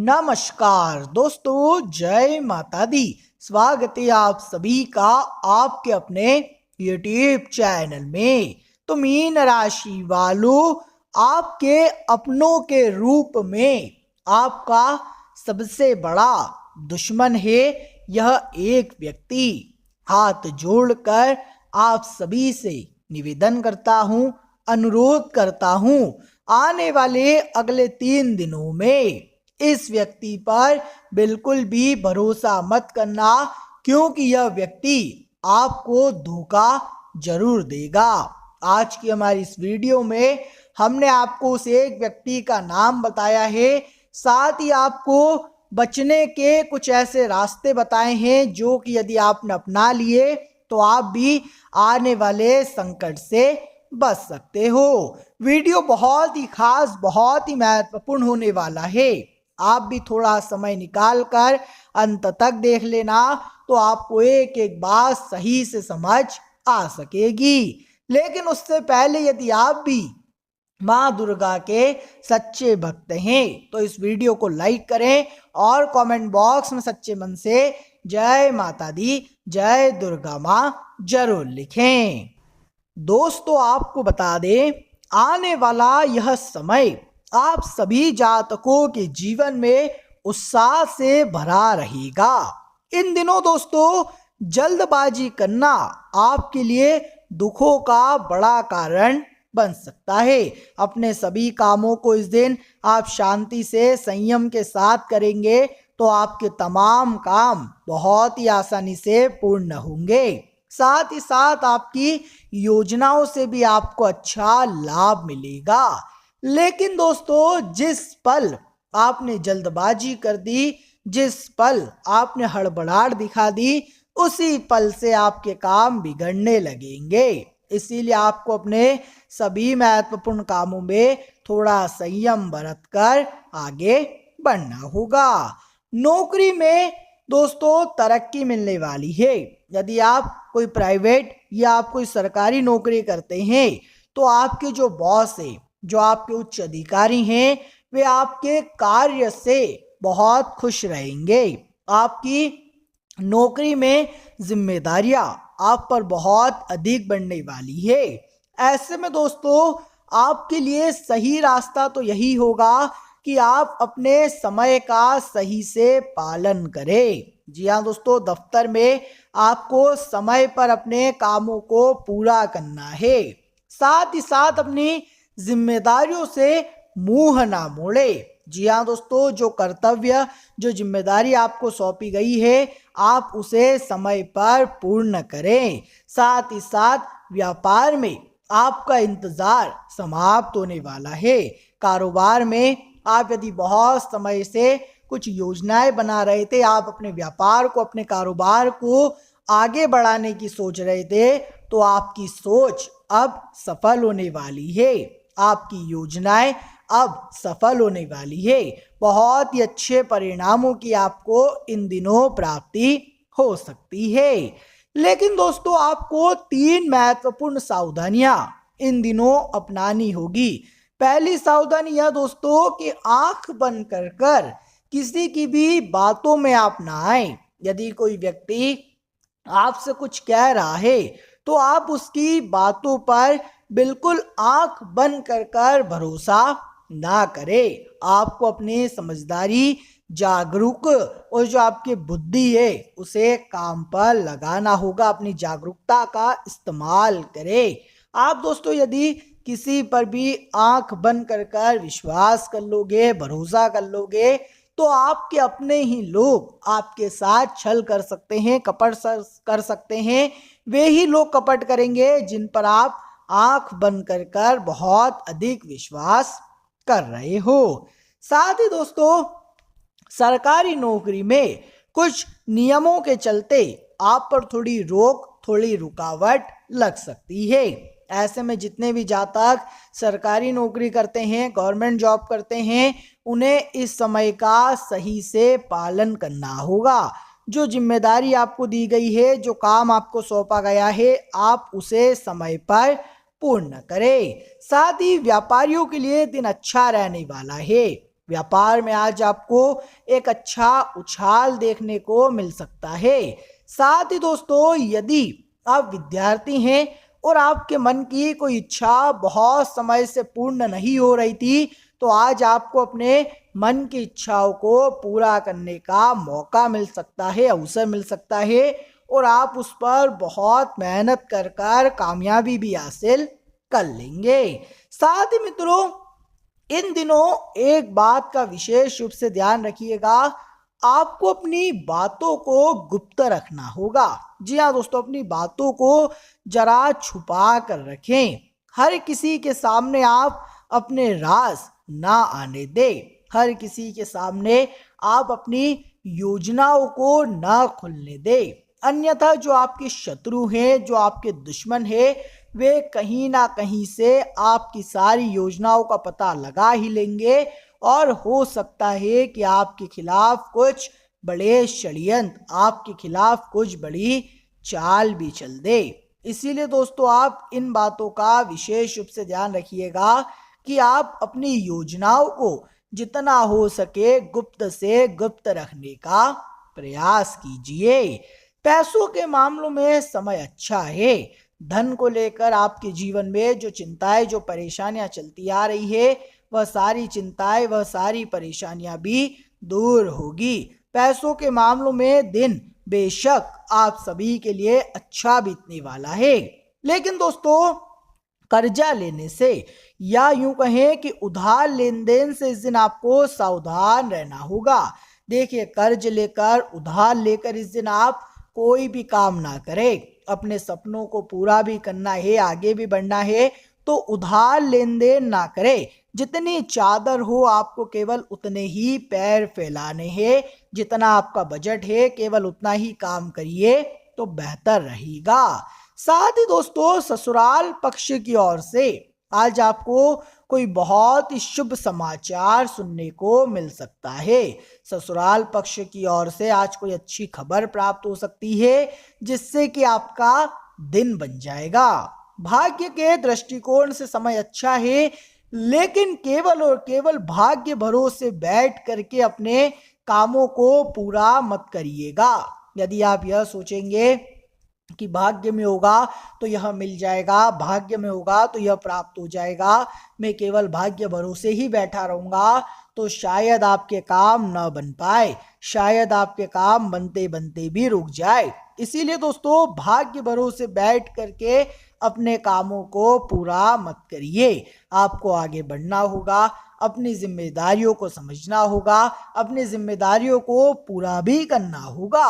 नमस्कार दोस्तों, जय माता दी। स्वागत है आप सभी का आपके अपने YouTube चैनल में। तो मीन राशि वालों, आपके अपनों के रूप में आपका सबसे बड़ा दुश्मन है यह एक व्यक्ति। हाथ जोड़कर आप सभी से निवेदन करता हूँ, अनुरोध करता हूँ, आने वाले अगले 3 दिनों में इस व्यक्ति पर बिल्कुल भी भरोसा मत करना, क्योंकि यह व्यक्ति आपको धोखा जरूर देगा। आज की हमारी इस वीडियो में हमने आपको उस एक व्यक्ति का नाम बताया है, साथ ही आपको बचने के कुछ ऐसे रास्ते बताए हैं जो कि यदि आपने अपना लिए तो आप भी आने वाले संकट से बच सकते हो। वीडियो बहुत ही खास, बहुत ही महत्वपूर्ण होने वाला है। आप भी थोड़ा समय निकाल कर अंत तक देख लेना, तो आपको एक एक बात सही से समझ आ सकेगी। लेकिन उससे पहले यदि आप भी माँ दुर्गा के सच्चे भक्त हैं तो इस वीडियो को लाइक करें और कमेंट बॉक्स में सच्चे मन से जय माता दी, जय दुर्गा माँ जरूर लिखें। दोस्तों, आपको बता दें, आने वाला यह समय आप सभी जातकों के जीवन में उत्साह से भरा रहेगा। इन दिनों दोस्तों, जल्दबाजी करना आपके लिए दुखों का बड़ा कारण बन सकता है। अपने सभी कामों को इस दिन आप शांति से, संयम के साथ करेंगे तो आपके तमाम काम बहुत ही आसानी से पूर्ण होंगे। साथ ही साथ आपकी योजनाओं से भी आपको अच्छा लाभ मिलेगा। लेकिन दोस्तों, जिस पल आपने जल्दबाजी कर दी, जिस पल आपने हड़बड़ाहट दिखा दी, उसी पल से आपके काम बिगड़ने लगेंगे। इसीलिए आपको अपने सभी महत्वपूर्ण कामों में थोड़ा संयम बरतकर आगे बढ़ना होगा। नौकरी में दोस्तों तरक्की मिलने वाली है। यदि आप कोई प्राइवेट या आप कोई सरकारी नौकरी करते हैं तो आपके जो बॉस है, जो आपके उच्च अधिकारी हैं, वे आपके कार्य से बहुत खुश रहेंगे। आपकी नौकरी में जिम्मेदारियां आप पर बहुत अधिक बढ़ने वाली है। ऐसे में दोस्तों, आपके लिए सही रास्ता तो यही होगा कि आप अपने समय का सही से पालन करें। जी हाँ दोस्तों, दफ्तर में आपको समय पर अपने कामों को पूरा करना है। साथ ही साथ अपनी जिम्मेदारियों से मुंह ना मोड़े। जी हाँ दोस्तों, जो कर्तव्य, जो जिम्मेदारी आपको सौंपी गई है, आप उसे समय पर पूर्ण करें। साथ ही साथ व्यापार में आपका इंतजार समाप्त होने वाला है। कारोबार में आप यदि बहुत समय से कुछ योजनाएं बना रहे थे, आप अपने व्यापार को, अपने कारोबार को आगे बढ़ाने की सोच रहे थे, तो आपकी सोच अब सफल होने वाली है। आपकी योजनाएं अब सफल होने वाली है। बहुत ही अच्छे परिणामों की आपको इन दिनों प्राप्ति हो सकती है। लेकिन दोस्तों, आपको 3 महत्वपूर्ण सावधानियां इन दिनों अपनानी होगी। पहली सावधानी यह दोस्तों कि आंख बंद कर किसी की भी बातों में आप ना आए। यदि कोई व्यक्ति आपसे कुछ कह रहा है तो आप उसकी बातों पर बिल्कुल आंख बंद कर भरोसा ना करें। आपको अपनी समझदारी, जागरूक और जो आपकी बुद्धि है उसे काम पर लगाना होगा। अपनी जागरूकता का इस्तेमाल करें। आप दोस्तों यदि किसी पर भी आंख बंद कर विश्वास कर लोगे, भरोसा कर लोगे, तो आपके अपने ही लोग आपके साथ छल कर सकते हैं, कपट कर सकते हैं। वे ही लोग कपट करेंगे जिन पर आप आंख बंद कर बहुत अधिक विश्वास कर रहे हो। साथ ही दोस्तों, सरकारी नौकरी में कुछ नियमों के चलते आप पर थोड़ी रोक, थोड़ी रुकावट लग सकती है। ऐसे में जितने भी जातक सरकारी नौकरी करते हैं, गवर्नमेंट जॉब करते हैं, उन्हें इस समय का सही से पालन करना होगा। जो जिम्मेदारी आपको दी गई है, जो काम आपको सौंपा गया है, आप उसे समय पर पूर्ण करें। साथ ही व्यापारियों के लिए दिन अच्छा रहने वाला है। व्यापार में आज आपको एक अच्छा उछाल देखने को मिल सकता है। साथ ही दोस्तों, यदि आप विद्यार्थी हैं और आपके मन की कोई इच्छा बहुत समय से पूर्ण नहीं हो रही थी, तो आज आपको अपने मन की इच्छाओं को पूरा करने का मौका मिल सकता है, अवसर मिल सकता है, और आप उस पर बहुत मेहनत कर कर कामयाबी भी हासिल कर लेंगे। साथ ही मित्रों, इन दिनों एक बात का विशेष रूप से ध्यान रखिएगा, आपको अपनी बातों को गुप्त रखना होगा। जी हाँ दोस्तों, अपनी बातों को जरा छुपा कर रखें। हर किसी के सामने आप अपने राज ना आने दें। हर किसी के सामने आप अपनी योजनाओं को ना खुलने दें, अन्यथा जो आपके शत्रु हैं, जो आपके दुश्मन हैं, वे कहीं ना कहीं से आपकी सारी योजनाओं का पता लगा ही लेंगे और हो सकता है कि आपके खिलाफ कुछ बड़े षड्यंत्र, आपके खिलाफ कुछ बड़ी चाल भी चल दे। इसीलिए दोस्तों, आप इन बातों का विशेष रूप से ध्यान रखिएगा कि आप अपनी योजनाओं को जितना हो सके गुप्त से गुप्त रखने का प्रयास कीजिए। पैसों के मामलों में समय अच्छा है। धन को लेकर आपके जीवन में जो चिंताएं, जो परेशानियां चलती आ रही है, वह सारी चिंताएं, वह सारी परेशानियां भी दूर होगी। पैसों के मामलों में दिन बेशक आप सभी के लिए अच्छा बीतने वाला है, लेकिन दोस्तों, कर्जा लेने से या यूं कहें कि उधार लेन देन से इस दिन आपको सावधान रहना होगा। देखिए, कर्ज लेकर, उधार लेकर इस दिन आप कोई भी काम ना करें। अपने सपनों को पूरा भी करना है, आगे भी बढ़ना है, तो उधार लेन देन ना करें। जितनी चादर हो आपको केवल उतने ही पैर फैलाने हैं। जितना आपका बजट है केवल उतना ही काम करिए तो बेहतर रहेगा। साथ ही दोस्तों, ससुराल पक्ष की ओर से आज आपको कोई बहुत ही शुभ समाचार सुनने को मिल सकता है। ससुराल पक्ष की ओर से आज कोई अच्छी खबर प्राप्त हो सकती है, जिससे कि आपका दिन बन जाएगा। भाग्य के दृष्टिकोण से समय अच्छा है, लेकिन केवल और केवल भाग्य भरोसे बैठ करके अपने कामों को पूरा मत करिएगा। यदि आप यह सोचेंगे कि भाग्य में होगा तो यह मिल जाएगा, भाग्य में होगा तो यह प्राप्त हो जाएगा, मैं केवल भाग्य भरोसे ही बैठा रहूंगा, तो शायद आपके काम न बन पाए, शायद आपके काम बनते बनते भी रुक जाए। इसीलिए दोस्तों, भाग्य भरोसे बैठ करके अपने कामों को पूरा मत करिए। आपको आगे बढ़ना होगा, अपनी जिम्मेदारियों को समझना होगा, अपनी जिम्मेदारियों को पूरा भी करना होगा।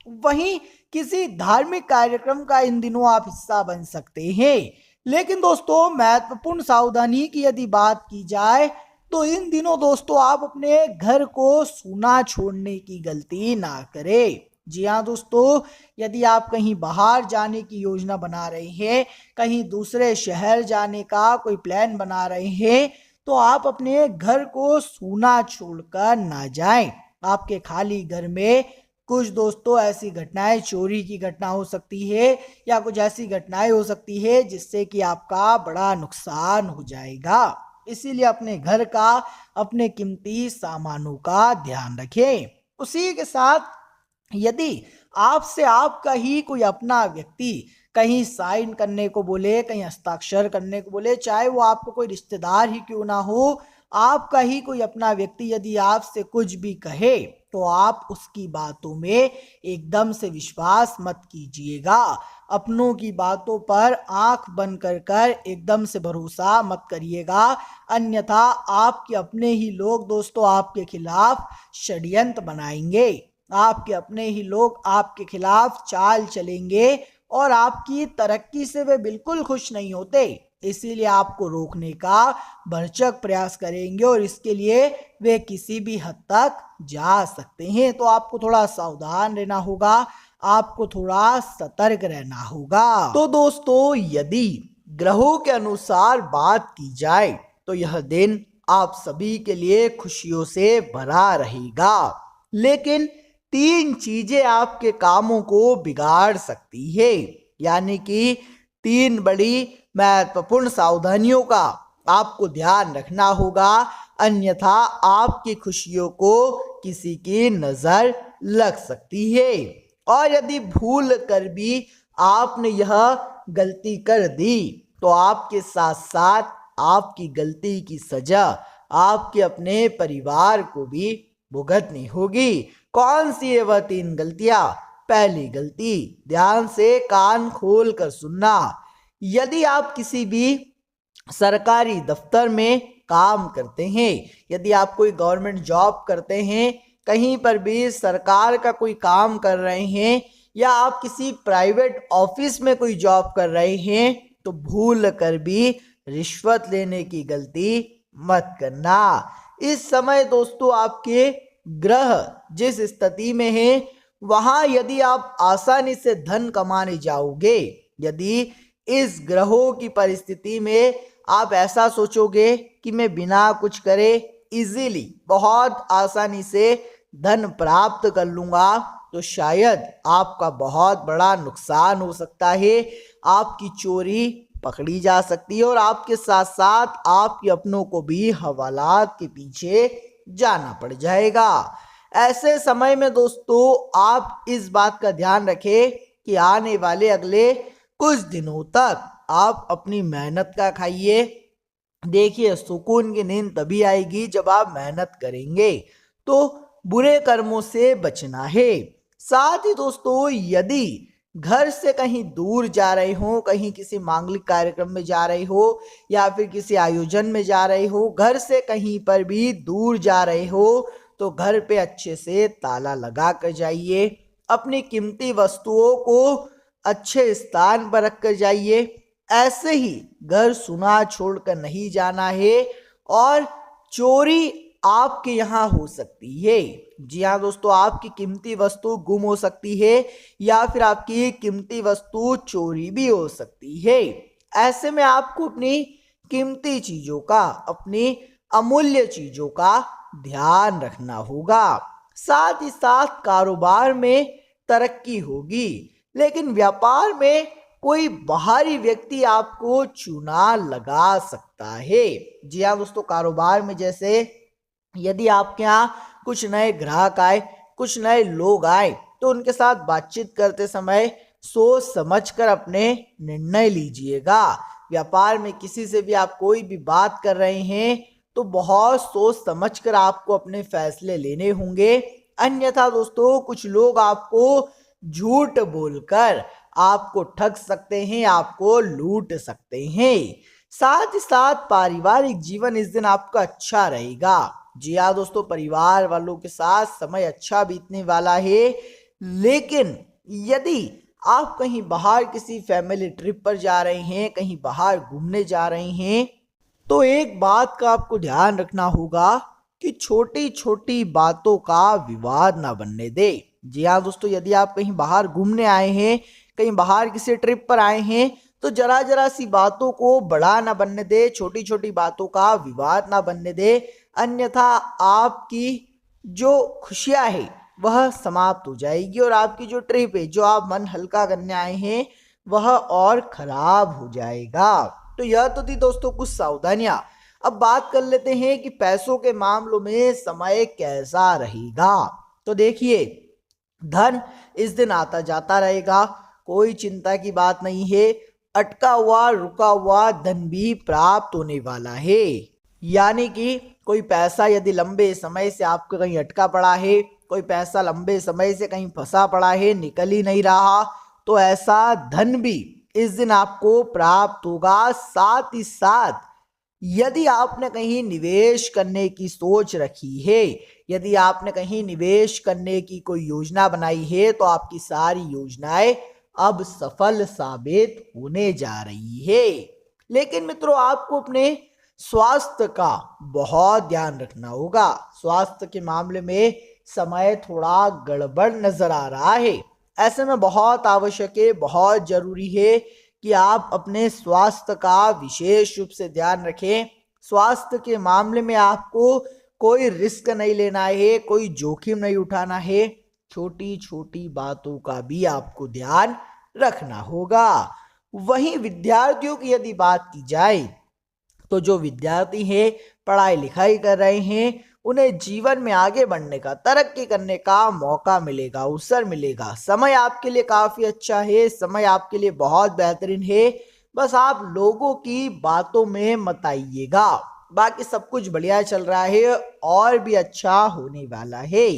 वहीं किसी धार्मिक कार्यक्रम का इन दिनों आप हिस्सा बन सकते हैं, लेकिन दोस्तों, महत्वपूर्ण सावधानी की यदि बात की जाए तो इन दिनों दोस्तों आप अपने घर को सूना छोड़ने की गलती ना करें। जी हाँ दोस्तों, यदि आप कहीं बाहर जाने की योजना बना रहे हैं, कहीं दूसरे शहर जाने का कोई प्लान बना रहे हैं, तो आप अपने घर को सूना छोड़कर ना जाएं। आपके खाली घर में कुछ दोस्तों ऐसी घटनाएं, चोरी की घटना हो सकती है या कुछ ऐसी घटनाएं हो सकती है जिससे कि आपका बड़ा नुकसान हो जाएगा। इसीलिए अपने घर का, अपने कीमती सामानों का ध्यान रखें। उसी के साथ यदि आपसे आपका ही कोई अपना व्यक्ति कहीं साइन करने को बोले, कहीं हस्ताक्षर करने को बोले, चाहे वो आपको कोई रिश्तेदार ही क्यों ना हो, आपका ही कोई अपना व्यक्ति यदि आपसे कुछ भी कहे, तो आप उसकी बातों में एकदम से विश्वास मत कीजिएगा। अपनों की बातों पर आंख बंद कर कर एकदम से भरोसा मत करिएगा, अन्यथा आपके अपने ही लोग दोस्तों आपके खिलाफ षड्यंत्र बनाएंगे। आपके अपने ही लोग आपके खिलाफ चाल चलेंगे और आपकी तरक्की से वे बिल्कुल खुश नहीं होते। इसीलिए आपको रोकने का भरसक प्रयास करेंगे और इसके लिए वे किसी भी हद तक जा सकते हैं। तो आपको थोड़ा सावधान रहना होगा, आपको थोड़ा सतर्क रहना होगा। तो दोस्तों, यदि ग्रहों के अनुसार बात की जाए तो यह दिन आप सभी के लिए खुशियों से भरा रहेगा, लेकिन 3 चीजें आपके कामों को बिगाड़ सकती है, यानी कि 3 बड़ी महत्वपूर्ण सावधानियों का आपको ध्यान रखना होगा, अन्यथा आपकी खुशियों को किसी की नजर लग सकती है। और यदि भूल कर भी आपने यह गलती कर दी तो आपके साथ साथ आपकी गलती की सजा आपके अपने परिवार को भी भुगतनी होगी। कौन सी है वह 3 गलतियां? पहली गलती, ध्यान से कान खोल कर सुनना। यदि आप किसी भी सरकारी दफ्तर में काम करते हैं, यदि आप कोई गवर्नमेंट जॉब करते हैं, कहीं पर भी सरकार का कोई काम कर रहे हैं, या आप किसी प्राइवेट ऑफिस में कोई जॉब कर रहे हैं, तो भूल कर भी रिश्वत लेने की गलती मत करना। इस समय दोस्तों आपके ग्रह जिस स्थिति में है, वहां यदि आप आसानी से धन कमाने जाओगे, यदि इस ग्रहों की परिस्थिति में आप ऐसा सोचोगे कि मैं बिना कुछ करे इजीली बहुत आसानी से धन प्राप्त कर लूंगा, तो शायद आपका बहुत बड़ा नुकसान हो सकता है। आपकी चोरी पकड़ी जा सकती है और आपके साथ साथ आपके अपनों को भी हवालात के पीछे जाना पड़ जाएगा। ऐसे समय में दोस्तों आप इस बात का ध्यान रखें कि आने वाले अगले कुछ दिनों तक आप अपनी मेहनत का खाइए। देखिए, सुकून की नींद तभी आएगी जब आप मेहनत करेंगे, तो बुरे कर्मों से बचना है। साथ ही दोस्तों यदि घर से कहीं दूर जा रहे हो, कहीं किसी मांगलिक कार्यक्रम में जा रहे हो या फिर किसी आयोजन में जा रहे हो, घर से कहीं पर भी दूर जा रहे हो, तो घर पे अच्छे से ताला लगा कर जाइए। अपनी कीमती वस्तुओं को अच्छे स्थान पर रख कर जाइए। ऐसे ही घर सुना छोड़कर नहीं जाना है। और चोरी आपके यहाँ हो सकती है। जी हाँ दोस्तों, आपकी कीमती वस्तु गुम हो सकती है या फिर आपकी कीमती वस्तु चोरी भी हो सकती है। ऐसे में आपको अपनी कीमती चीजों का, अपनी अमूल्य चीजों का ध्यान रखना होगा। साथ ही साथ कारोबार में तरक्की होगी, लेकिन व्यापार में कोई बाहरी व्यक्ति आपको चूना लगा सकता है। जी हाँ दोस्तों, कारोबार में जैसे यदि आपके यहाँ कुछ नए ग्राहक आए, कुछ नए लोग आए, तो उनके साथ बातचीत करते समय सोच समझकर अपने निर्णय लीजिएगा। व्यापार में किसी से भी आप कोई भी बात कर रहे हैं तो बहुत सोच समझकर आपको अपने फैसले लेने होंगे, अन्यथा दोस्तों कुछ लोग आपको झूठ बोलकर आपको ठग सकते हैं, आपको लूट सकते हैं। साथ ही साथ पारिवारिक जीवन इस दिन आपका अच्छा रहेगा। जी हाँ दोस्तों, परिवार वालों के साथ समय अच्छा बीतने वाला है। लेकिन यदि आप कहीं बाहर किसी फैमिली ट्रिप पर जा रहे हैं, कहीं बाहर घूमने जा रहे हैं, तो एक बात का आपको ध्यान रखना होगा कि छोटी छोटी बातों का विवाद ना बनने दे। जी हाँ दोस्तों, यदि आप कहीं बाहर घूमने आए हैं, कहीं बाहर किसी ट्रिप पर आए हैं, तो जरा जरा सी बातों को बड़ा ना बनने दे, छोटी छोटी बातों का विवाद ना बनने दे, अन्यथा आपकी जो खुशियां है वह समाप्त हो जाएगी और आपकी जो ट्रिप है, जो आप मन हल्का करने आए हैं, वह और खराब हो जाएगा। तो यह तो थी दोस्तों कुछ सावधानियां। अब बात कर लेते हैं कि पैसों के मामलों में समय कैसा रहेगा। तो देखिए, धन इस दिन आता जाता रहेगा, कोई चिंता की बात नहीं है। अटका हुआ रुका हुआ धन भी प्राप्त होने वाला है। यानी कि कोई पैसा यदि लंबे समय से आपको कहीं अटका पड़ा है, कोई पैसा लंबे समय से कहीं फंसा पड़ा है, निकल ही नहीं रहा, तो ऐसा धन भी इस दिन आपको प्राप्त होगा। साथ ही साथ यदि आपने कहीं निवेश करने की सोच रखी है, यदि आपने कहीं निवेश करने की कोई योजना बनाई है, तो आपकी सारी योजनाएं अब सफल साबित होने जा रही है। लेकिन मित्रों, आपको अपने स्वास्थ्य का बहुत ध्यान रखना होगा। स्वास्थ्य के मामले में समय थोड़ा गड़बड़ नजर आ रहा है। ऐसे में बहुत आवश्यक है, बहुत जरूरी है कि आप अपने स्वास्थ्य का विशेष रूप से ध्यान रखें। स्वास्थ्य के मामले में आपको कोई रिस्क नहीं लेना है, कोई जोखिम नहीं उठाना है। छोटी छोटी बातों का भी आपको ध्यान रखना होगा। वहीं विद्यार्थियों की यदि बात की जाए, तो जो विद्यार्थी हैं, पढ़ाई लिखाई कर रहे हैं, उन्हें जीवन में आगे बढ़ने का, तरक्की करने का मौका मिलेगा, अवसर मिलेगा। समय आपके लिए काफी अच्छा है, समय आपके लिए बहुत बेहतरीन है। बस आप लोगों की बातों में मत आइएगा, बाकी सब कुछ बढ़िया चल रहा है और भी अच्छा होने वाला है।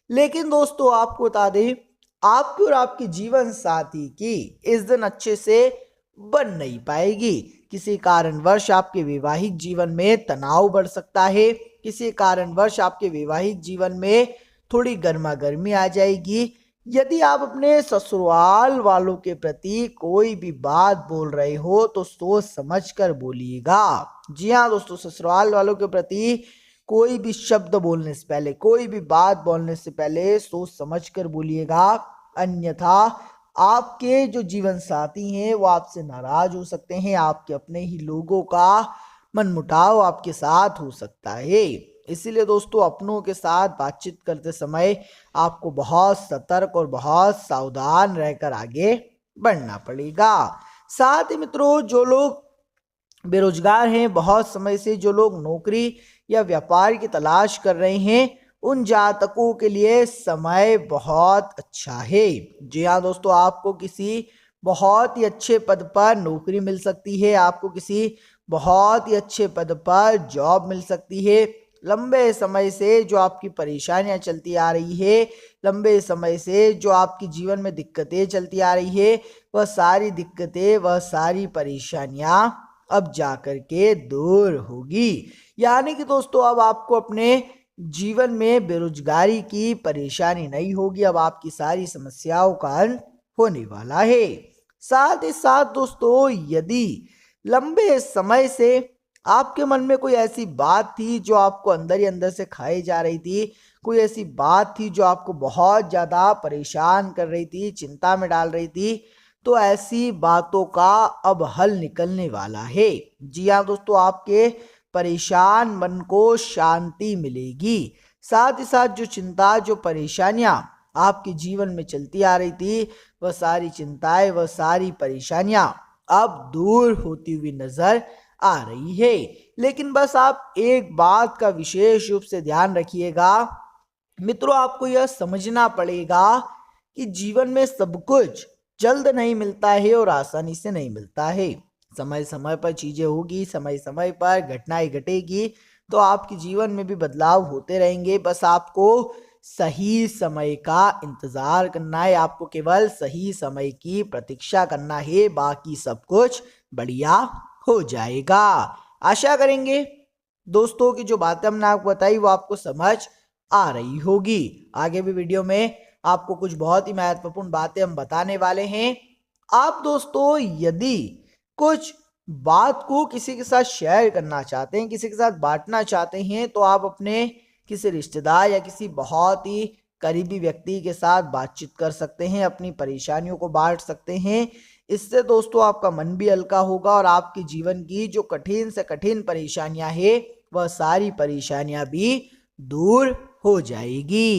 लेकिन दोस्तों आपको बता दें, आपकी और आपके जीवन साथी की इस दिन अच्छे से बन नहीं पाएगी। किसी कारणवश आपके वैवाहिक जीवन में तनाव बढ़ सकता है, किसी कारणवश आपके वैवाहिक जीवन में थोड़ी गर्मा गर्मी आ जाएगी। यदि आप अपने ससुराल वालों के प्रति कोई भी बात बोल रहे हो तो सोच समझ कर बोलिएगा। जी हाँ दोस्तों, ससुराल वालों के प्रति कोई भी शब्द बोलने से पहले, कोई भी बात बोलने से पहले सोच समझ कर बोलिएगा, अन्यथा आपके जो जीवन साथी हैं वो आपसे नाराज हो सकते हैं। आपके अपने ही लोगों का मनमुटाव आपके साथ हो सकता है। इसीलिए दोस्तों अपनों के साथ बातचीत करते समय आपको बहुत सतर्क और बहुत सावधान रहकर आगे बढ़ना पड़ेगा। साथ ही मित्रों, जो लोग बेरोजगार हैं, बहुत समय से जो लोग नौकरी या व्यापार की तलाश कर रहे हैं, उन जातकों के लिए समय बहुत अच्छा है। जी हाँ दोस्तों, आपको किसी बहुत ही अच्छे पद पर नौकरी मिल सकती है, आपको किसी बहुत ही अच्छे पद पर जॉब मिल सकती है। लंबे समय से जो आपकी परेशानियां चलती आ रही है, लंबे समय से जो आपकी जीवन में दिक्कतें चलती आ रही है, वह सारी दिक्कतें, वह सारी परेशानियां अब जाकर के दूर होगी। यानी कि दोस्तों अब आपको अपने जीवन में बेरोजगारी की परेशानी नहीं होगी, अब आपकी सारी समस्याओं का अंत होने वाला है। साथ ही साथ दोस्तों, यदि लंबे समय से आपके मन में कोई ऐसी बात थी जो आपको अंदर ही अंदर से खाई जा रही थी, कोई ऐसी बात थी जो आपको बहुत ज्यादा परेशान कर रही थी, चिंता में डाल रही थी, तो ऐसी बातों का अब हल निकलने वाला है। जी हाँ दोस्तों, आपके परेशान मन को शांति मिलेगी। साथ ही साथ जो चिंता, जो परेशानियां आपके जीवन में चलती आ रही थी, वह सारी चिंताएं, वह सारी परेशानियां अब दूर होती हुई नजर आ रही है। लेकिन बस आप एक बात का विशेष रूप से ध्यान रखिएगा मित्रों, आपको यह समझना पड़ेगा कि जीवन में सब कुछ जल्द नहीं मिलता है और आसानी से नहीं मिलता है। समय समय पर चीजें होगी, समय समय पर घटनाएं घटेगी, तो आपके जीवन में भी बदलाव होते रहेंगे। बस आपको सही समय का इंतजार करना है, आपको केवल सही समय की प्रतीक्षा करना है, बाकी सब कुछ बढ़िया हो जाएगा। आशा करेंगे दोस्तों की जो बातें हमने आपको बताई वो आपको समझ आ रही होगी। आगे भी वीडियो में आपको कुछ बहुत ही महत्वपूर्ण बातें हम बताने वाले हैं। आप दोस्तों यदि कुछ बात को किसी के साथ शेयर करना चाहते हैं, किसी के साथ बांटना चाहते हैं, तो आप अपने किसी रिश्तेदार या किसी बहुत ही करीबी व्यक्ति के साथ बातचीत कर सकते हैं, अपनी परेशानियों को बांट सकते हैं। इससे दोस्तों आपका मन भी हल्का होगा और आपके जीवन की जो कठिन से कठिन परेशानियां हैं, वह सारी परेशानियां भी दूर हो जाएगी।